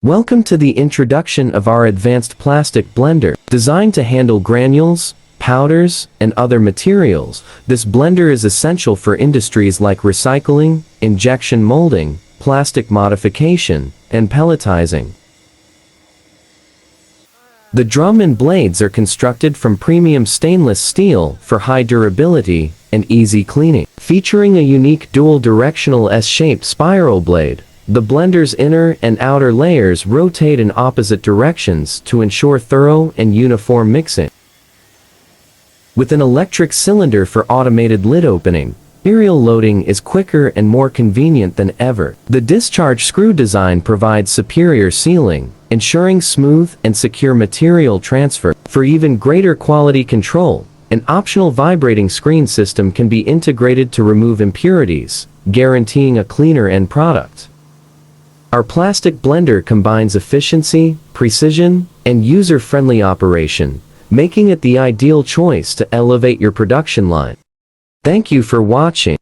Welcome to the introduction of our advanced plastic blender. Designed to handle granules, powders, and other materials, this blender is essential for industries like recycling, injection molding, plastic modification, and pelletizing. The drum and blades are constructed from premium stainless steel for high durability and easy cleaning. Featuring a unique dual-directional S-shaped spiral blade, the blender's inner and outer layers rotate in opposite directions to ensure thorough and uniform mixing. With an electric cylinder for automated lid opening, material loading is quicker and more convenient than ever. The discharge screw design provides superior sealing, ensuring smooth and secure material transfer. For even greater quality control, an optional vibrating screen system can be integrated to remove impurities, guaranteeing a cleaner end product. Our plastic blender combines efficiency, precision, and user-friendly operation, making it the ideal choice to elevate your production line. Thank you for watching.